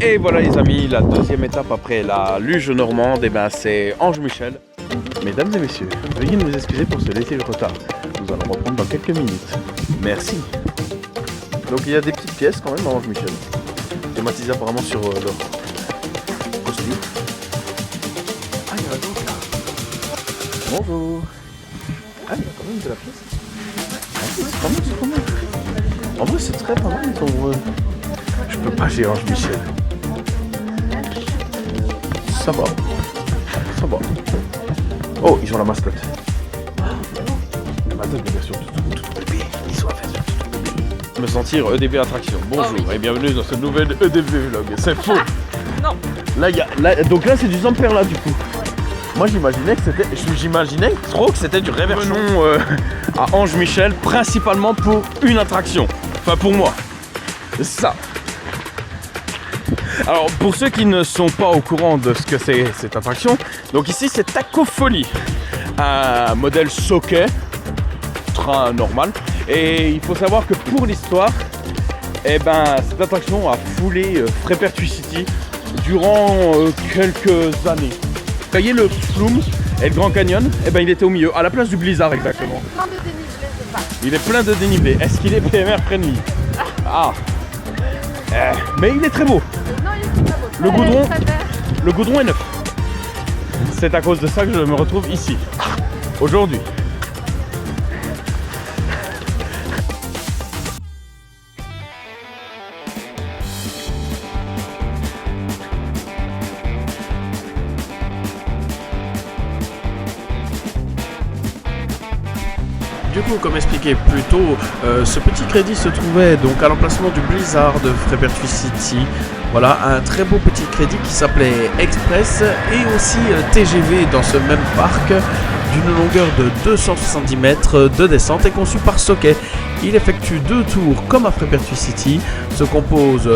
Et voilà les amis, la deuxième étape après la luge normande, et ben c'est Ange Michel. Mesdames et messieurs, veuillez nous excuser pour ce léger retard. Nous allons reprendre dans quelques minutes. Merci. Donc il y a des petites pièces quand même à Ange Michel. Thématisées apparemment sur leur costume. Ah, il y en a d'autres là. Bonjour. Ah, il y a quand même de la pièce. Ah, c'est pas mal, c'est pas mal. En vrai, c'est très pas mal. Je peux pas chez Ange Michel. Ça va. Ça va. Oh, ils ont la mascotte. Attends, bien sûr, tout bébé. Ils sont à faire tout bébé. Me sentir EDV Attraction. Bonjour et bienvenue dans ce nouvel EDV vlog. C'est faux. Non. Donc là, c'est du Zamper là du coup. Moi j'imaginais trop que c'était du réversion à Ange Michel, principalement pour une attraction. Enfin pour moi. C'est ça. Alors pour ceux qui ne sont pas au courant de ce que c'est cette attraction, donc ici c'est Tacofolie, un modèle socket, train normal. Et il faut savoir que pour l'histoire, eh ben, cette attraction a foulé Frépertuis durant quelques années. Vous voyez le Flume et le Grand Canyon, eh ben, il était au milieu, à la place du Blizzard exactement. Il est plein de dénivelé. Est-ce qu'il est PMR friendly? Ah. Mais il est très beau. Non, il est très beau. Le goudron est neuf. C'est à cause de ça que je me retrouve ici, aujourd'hui. Du coup, comme expliqué plus tôt, ce petit crédit se trouvait donc à l'emplacement du Blizzard de Frépertuis City. Voilà, un très beau petit crédit qui s'appelait Express et aussi TGV dans ce même parc d'une longueur de 270 mètres de descente et conçu par Socket. Il effectue 2 tours comme à Frépertuis City, se compose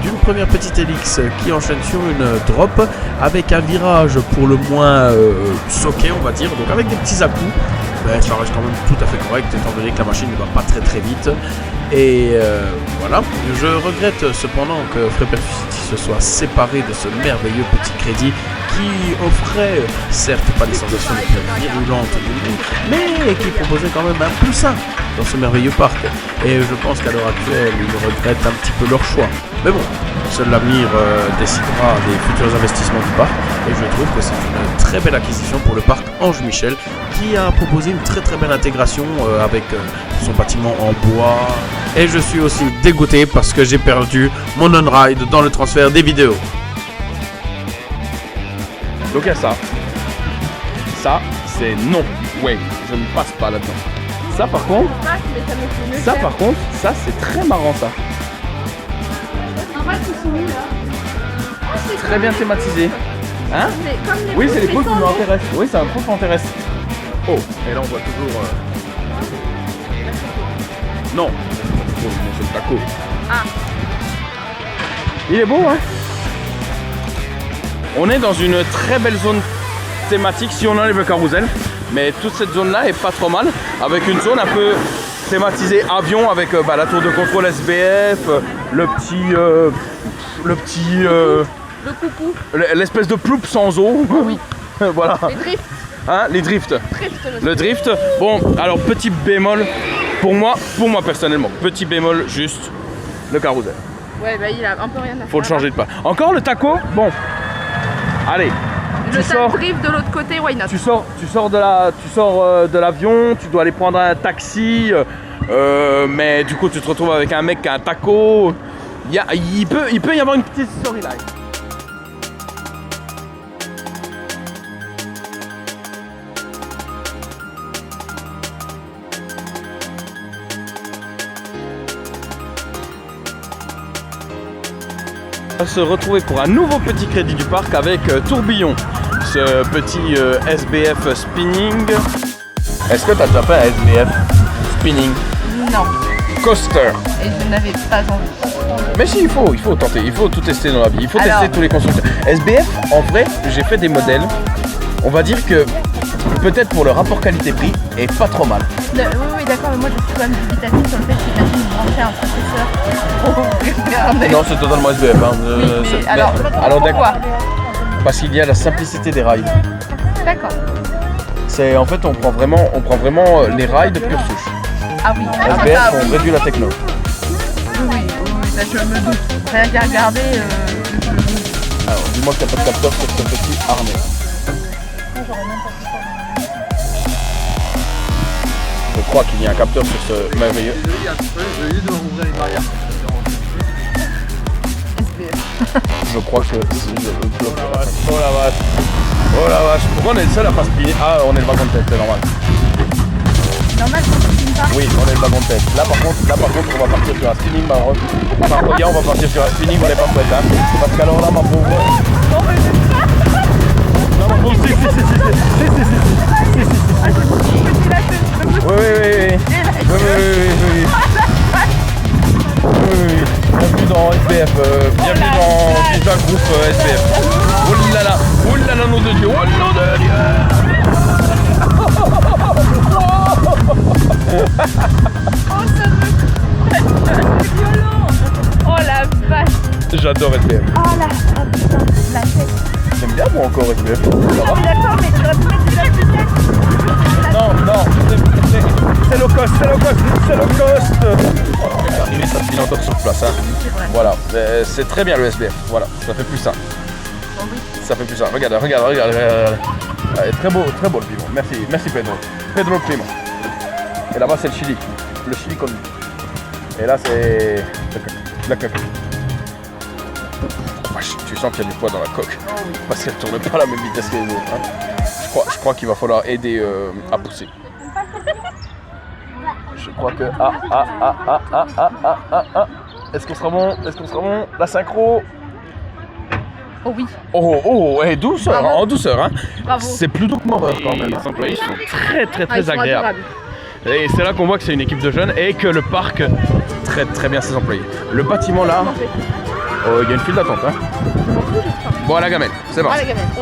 d'une première petite hélice qui enchaîne sur une drop avec un virage pour le moins Socket on va dire, donc avec des petits à-coups. Ben, ça reste quand même tout à fait correct étant donné que la machine ne va pas très vite. Et voilà, je regrette cependant que Frépertuis City se soit séparé de ce merveilleux petit crédit qui offrait certes pas les sensations les plus virulantes du monde, mais qui proposait quand même un poussin dans ce merveilleux parc. Et je pense qu'à l'heure actuelle, ils regrettent un petit peu leur choix. Mais bon, seul l'avenir décidera des futurs investissements du parc. Et je trouve que c'est une très belle acquisition pour le parc Ange Michel, qui a proposé une très belle intégration avec son bâtiment en bois. Et je suis aussi dégoûté parce que j'ai perdu mon on-ride dans le transfert des vidéos. Donc il y a ça. Ça, c'est non. Ouais, je ne passe pas là-dedans. Ça par contre, ça c'est très marrant ça. En fait, ils sont mis là. Très bien thématisé. Hein? Oui, c'est les poules qui m'intéressent. Oui, c'est un poules qui m'intéresse. Oh, et là on voit toujours... Non. Oh, c'est le taco. Ah. Il est beau, hein? On est dans une très belle zone thématique si on enlève le carrousel. Mais toute cette zone-là est pas trop mal. Avec une zone un peu thématisée avion avec la tour de contrôle SBF, le coucou. L'espèce de ploup sans eau. Oui. Voilà. Les drifts. Hein, les drifts. Le drift. Bon, alors petit bémol pour moi personnellement. Petit bémol juste le carrousel. Ouais, bah il a un peu rien à faire. Faut le changer de pas. Encore le taco. Bon. Allez. Le drift de l'autre côté, why not? Tu sors de l'avion, tu dois aller prendre un taxi, mais du coup tu te retrouves avec un mec qui a un taco. Il peut y avoir une petite storyline. On va se retrouver pour un nouveau petit crédit du parc avec Tourbillon, ce petit SBF spinning. Est-ce que tu as déjà fait un SBF spinning? Non. Coaster. Et je n'avais pas envie. Mais si, il faut tenter, il faut tout tester dans la vie, il faut tester tous les constructeurs. SBF, en vrai, j'ai fait des modèles, on va dire que peut-être pour le rapport qualité-prix, est pas trop mal. Oui, d'accord, mais moi je suis quand même dubitatif sur le fait qu'il a pu brancher un processeur. Non, c'est totalement SBF. Hein. Alors pourquoi? Parce qu'il y a la simplicité des rides. D'accord. C'est en fait on prend vraiment les rides de pure souche. Ah oui. SBF, on réduit la techno. Oui, ça je me doute. Rien qu'à regarder. Alors, dis-moi qu'il n'y a pas de capteur sur ce petit harnais. Je crois qu'il y a un capteur sur ce merveilleux. Je crois que si je bloque. Oh la vache. Oh la vache. Pourquoi on est le seul à pas spinner? Ah, on est le wagon de tête, c'est normal. Normal, on spinne pas. Oui, on est le wagon de tête. Là par contre, on va partir sur un spinning Maroc. Par contre, on va partir sur un spinning, on n'est pas prêt, hein. Parce qu'alors là, ma pauvre. Non, mais Non, ma pauvre, si. Oui. Bienvenue dans SBF, bienvenue dans Visa Group SBF. Oh là là, nom de Dieu, oh nom de Dieu. c'est violent. Oh la vache. J'adore SBF. Oh la putain, la tête. J'aime bien moi encore SBF. Ah oui, d'accord, mais tu vas te mettre de la tête. Non, c'est low cost. Arrivé, ça file encore sur place. Hein. Voilà, c'est très bien le SBF. Voilà, ça fait plus ça. Oh oui. Ça fait plus ça. Regarde. Très beau le piment. Merci Pedro. Pedro le piment. Et là-bas c'est le chili connu. Et là c'est la coque. Tu sens qu'il y a du poids dans la coque. Parce qu'elle tourne pas à la même vitesse que les autres. Hein. Je crois qu'il va falloir aider à pousser. Je crois que... Est-ce qu'on sera bon? La synchro. Oh oui. Oh, douceur, en douceur. Hein. Bravo. C'est plus doux que Moreur quand même. Les employés sont très agréables. Et c'est là qu'on voit que c'est une équipe de jeunes et que le parc traite très bien ses employés. Le bâtiment là, il y a une file d'attente. Hein. Bon, à la gamelle, c'est bon. À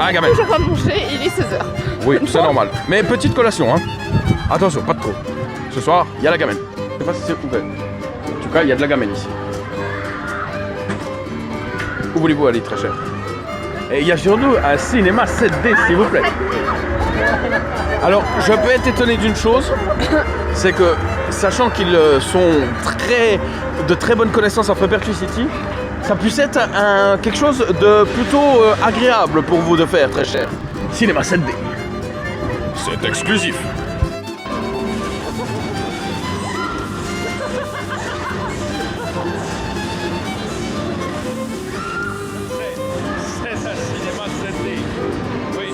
la gamelle. Je vais manger, il est 16h. Oui, c'est normal. Mais petite collation, hein. Attention, pas de trop. Ce soir, il y a la gamelle. Je sais pas si c'est ouvert. En tout cas, il y a de la gamelle ici. Où voulez-vous aller, très cher? Et il y a surtout un cinéma 7D, s'il vous plaît. Alors, je peux être étonné d'une chose, c'est que, sachant qu'ils sont de très bonnes connaissances en Perpetuity, ça puisse être quelque chose de plutôt agréable pour vous de faire, très cher. Cinéma 7D. C'est exclusif. C'est un cinéma 7D. Oui.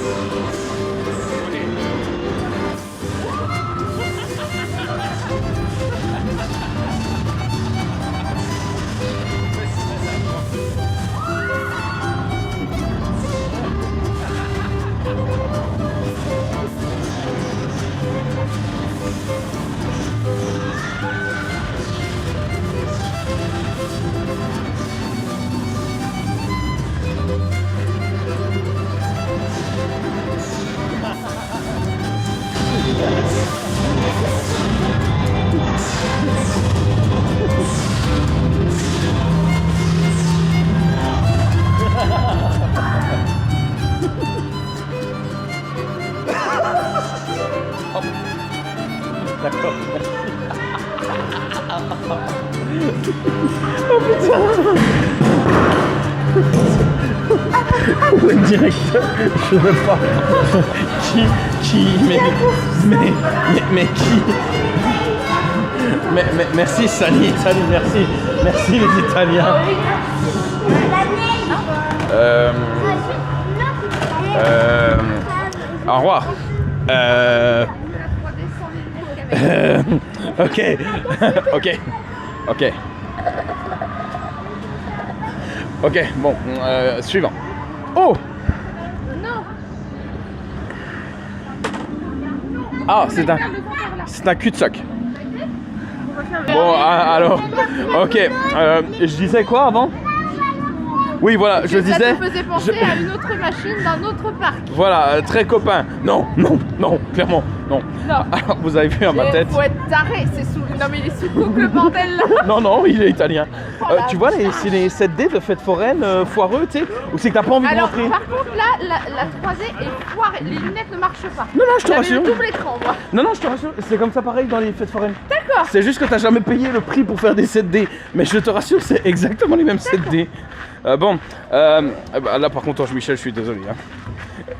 D'accord. Oh putain. Le directeur, je veux pas. Qui mais qui? Mais merci Sani, merci les Italiens. Au revoir. Ok. Ok, bon, suivant. Oh! Non. Ah, c'est un cul-de-sac. Bon, alors, ok. Je disais quoi avant? Oui, voilà, je Ça disais. te faisait penser à une autre machine d'un autre parc. Voilà, très copain. Non, non, non, clairement, non. Non. Alors, vous avez vu à ma Mais tête. faut être taré, c'est sous... Non mais il est sous cook le bordel là. Non, non, il est italien. Oh la Tu vois, c'est les 7D de fête foraine foireux, tu sais, ou c'est que t'as pas envie Alors de rentrer. par contre là, la 3D est foirée, les lunettes ne marchent pas. Non, non, je te J'avais rassure. le double écran moi. Non, non, je te rassure, c'est comme ça pareil dans les fêtes foraines. D'accord. C'est juste que t'as jamais payé le prix pour faire des 7D. Mais je te rassure, c'est exactement les mêmes 7D. Bon, là par contre, Ange Michel, je suis désolé. Hein.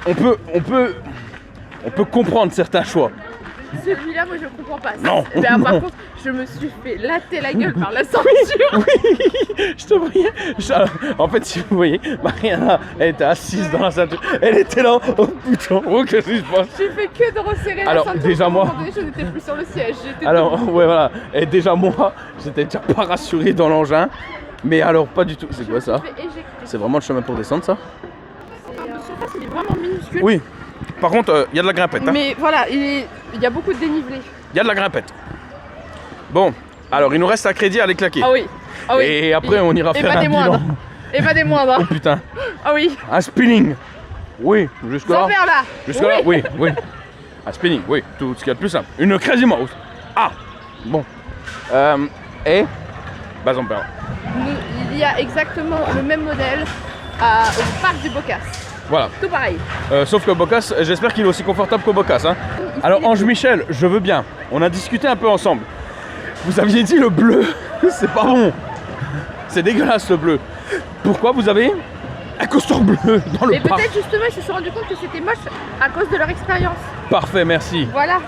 On peut comprendre certains choix. Celui-là, moi je comprends pas. Non, Mais non. par contre, je me suis fait latter la gueule par la ceinture. Oui, je te voyais. En fait, si vous voyez, Mariana, elle était assise dans la ceinture. Elle était là. Oh putain, oh, qu'est-ce qui se passe? J'ai fait que de resserrer Alors, la ceinture. déjà, À un moi- moment donné, je n'étais plus sur le siège. J'étais Alors, debout. ouais, voilà. Et déjà, moi, j'étais déjà pas rassuré dans l'engin. Mais alors, pas du tout. C'est quoi ça? Je me suis fait éjecter. C'est vraiment le chemin pour descendre, ça? Le surface, il est vraiment minuscule. Oui. Par contre, il y a de la grimpette. Hein. Mais voilà, il y a beaucoup de dénivelé. Il y a de la grimpette. Bon, alors il nous reste un crédit à les claquer. Ah oui. Ah oui. Et après, on ira Et faire pas un des bilan. moindres. Et pas des moindres. Oh putain, Ah oui. un spinning. Oui, jusque-là. Sans faire là. Jusque-là, oui, oui. Un spinning, oui, tout ce qu'il y a de plus simple. Une crazy mouse. Ah, bon. Et bas en père. Il y a exactement le même modèle au parc du Bocas. Voilà. Tout pareil. Sauf que Bocas, j'espère qu'il est aussi confortable que Bocas. Hein. Alors, Ange Michel, je veux bien. On a discuté un peu ensemble. Vous aviez dit le bleu, c'est pas bon. C'est dégueulasse le bleu. Pourquoi vous avez un coaster bleu dans le Mais parc? peut-être justement ils se sont rendus compte que c'était moche à cause de leur expérience. Parfait, merci. Voilà.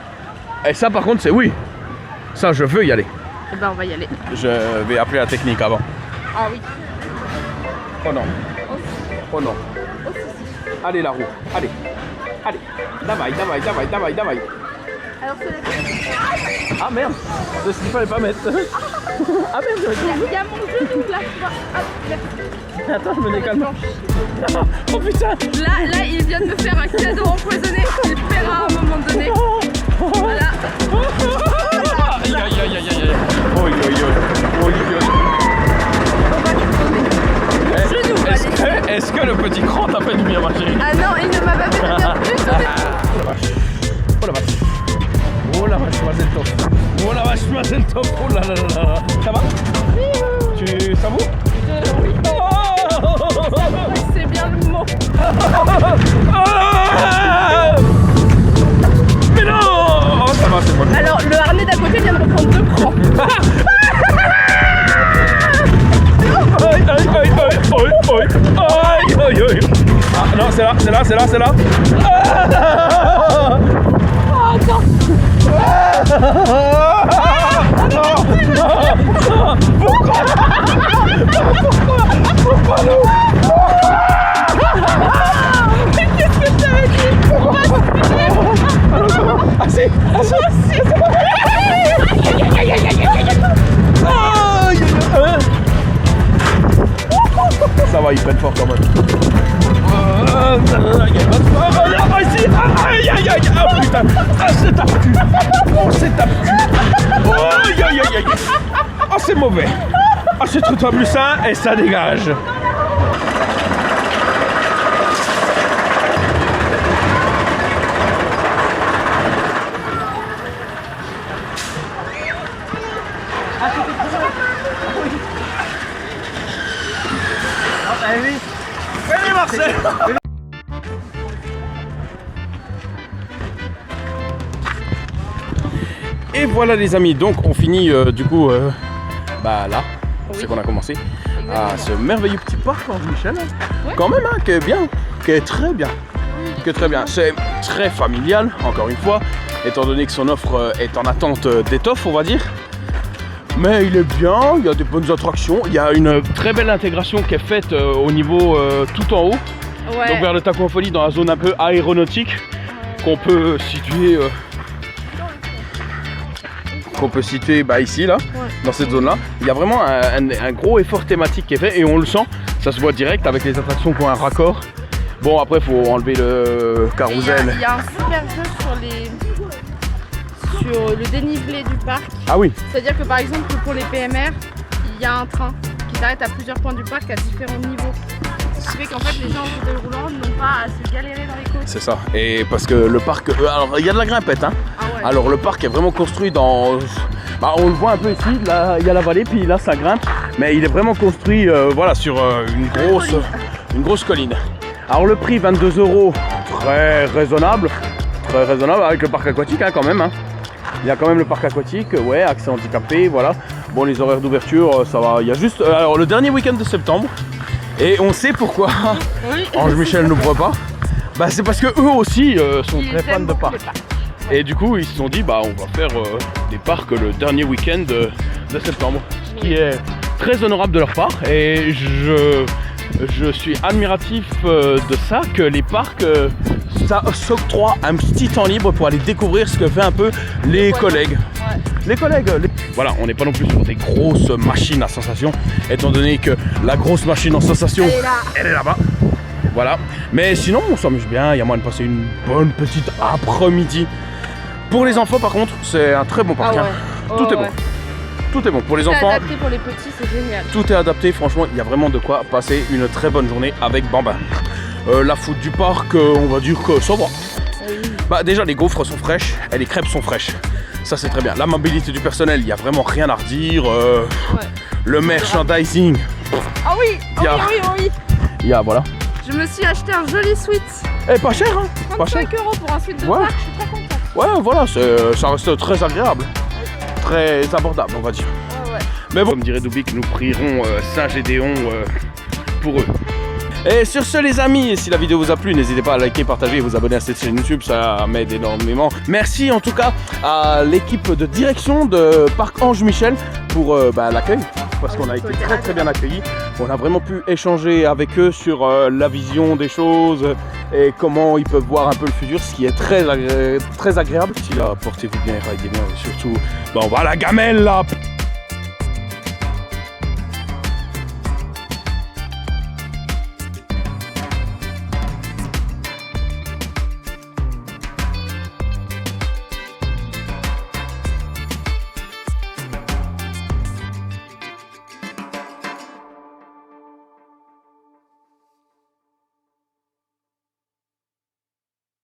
Et ça, par contre, c'est oui. Ça, je veux y aller. Et ben on va y aller. Je vais appeler la technique avant. Ah oui. Oh non. Oh non. Oh si si. Allez, la roue. Allez. Allez. Davai, davai, davai, davai, davai. Alors cela. Ah merde. C'est ce qu'il fallait pas mettre. Ah merde. Il y a mon genou là, tu vois. Ah, Attends, je me décale. Oh putain. là, il vient de me faire un cadeau empoisonné. Il paiera à un moment donné. Voilà. Aïe aïe aïe aïe aïe. Oi oi oi. Oi oi. Est-ce que le petit cran t'a fait du bien, ma chérie? Ah non, il ne m'a pas fait de bien du tout. Oh la vache. Oh la vache. Oh la vache, mademoiselle top. Oh la vache, mademoiselle top. Oh là là là là. Ça va? Tu savoures? Oui. Oh C'est bien le mot. Ah mais non! Oh, ça va, c'est bon. Alors, le harnais d'à côté vient de reprendre 2 crans. Aïe aïe aïe aïe aïe aïe aïe aïe. Ah non, c'est là, c'est là, c'est là, c'est là. Ah Oh, attends. Pourquoi nous? Mais qu'est-ce que je t'avais dit? On va se plier. Assez, assez. Ça va, ils prennent fort quand même. Aïe aïe aïe. Ah putain. Ah c'est tape-cul. Oh c'est tape-cul. Oh aïe aïe aïe aïe. Oh c'est mauvais. Ah c'est tout plus sain et ça dégage. Allez Marcel. Et voilà les amis, donc on finit du coup bah là, Oui. c'est qu'on a commencé à ce merveilleux petit parc Ange Michel. Ouais. Quand même hein, qui est bien, qui est très bien. Que très bien, c'est très familial, encore une fois, étant donné que son offre est en attente d'étoffe, on va dire. Mais il est bien, il y a des bonnes attractions, il y a une très belle intégration qui est faite au niveau tout en haut, Ouais. donc vers le Taquinfolie dans la zone un peu aéronautique, qu'on peut situer bah, ici, là, dans cette zone-là. Il y a vraiment un gros effort thématique qui est fait et on le sent, ça se voit direct avec les attractions qui ont un raccord. Bon après il faut enlever le carrousel. Il y a un super jeu sur le dénivelé du parc. Ah oui, C'est-à-dire que par exemple pour les PMR, il y a un train qui s'arrête à plusieurs points du parc à différents niveaux. qui fait qu'en fait les gens en fauteuil roulant n'ont pas à se galérer dans les côtes. C'est ça. Et parce que le parc, alors il y a de la grimpette, hein. Ah ouais. Alors le parc est vraiment construit dans, bah, on le voit un peu ici, là il y a la vallée, puis là ça grimpe, mais il est vraiment construit, voilà, sur une grosse colline. Alors le prix 22 €, très raisonnable avec le parc aquatique, hein, quand même. Hein. Il y a quand même le parc aquatique, ouais, accès handicapé, voilà. Bon, les horaires d'ouverture, ça va. Il y a juste, alors le dernier week-end de septembre, et on sait pourquoi Oui. Ange Michel n'ouvre pas. Bah c'est parce que eux aussi sont Ils très fans aiment de beaucoup parcs. les parcs. Et du coup ils se sont dit bah on va faire des parcs le dernier week-end de septembre. Ce qui est très honorable de leur part et je suis admiratif de ça, que les parcs ça s'octroie un petit temps libre pour aller découvrir ce que fait un peu les collègues. Ouais. Les collègues, voilà, on n'est pas non plus sur des grosses machines à sensation, étant donné que la grosse machine en sensation, Elle est là. elle est là-bas. Voilà, mais sinon on s'amuse bien, il y a moyen de passer une bonne petite après-midi. Pour les enfants par contre, c'est un très bon parc. Ah ouais. Hein. Tout est bon. Tout est bon. Pour les C'est enfants, adapté pour les petits, c'est génial. tout est adapté. Franchement, il y a vraiment de quoi passer une très bonne journée avec Bambin. La food du parc, on va dire que ça va. Bah déjà les gaufres sont fraîches et les crêpes sont fraîches. Ça c'est très bien. La mobilité du personnel, il n'y a vraiment rien à redire. Le merchandising, Ah oui, Il y a- oui. il y a voilà. Je me suis acheté un joli sweat. Et pas cher hein. Pas cher. 35 € pour un sweat de Ouais. parc, je suis très contente. Ouais voilà, ça reste très agréable. Très abordable on va dire. Ouais. Mais bon, comme dirait Dubik, nous prierons Saint-Gédéon pour eux. Et sur ce les amis, si la vidéo vous a plu, n'hésitez pas à liker, partager et vous abonner à cette chaîne YouTube, ça m'aide énormément. Merci en tout cas à l'équipe de direction de Parc Ange Michel pour l'accueil, parce qu'on a été très bien accueillis. On a vraiment pu échanger avec eux sur la vision des choses et comment ils peuvent voir un peu le futur, ce qui est très agréable. Si là, portez-vous bien, raidez bien et surtout, on va à la gamelle là.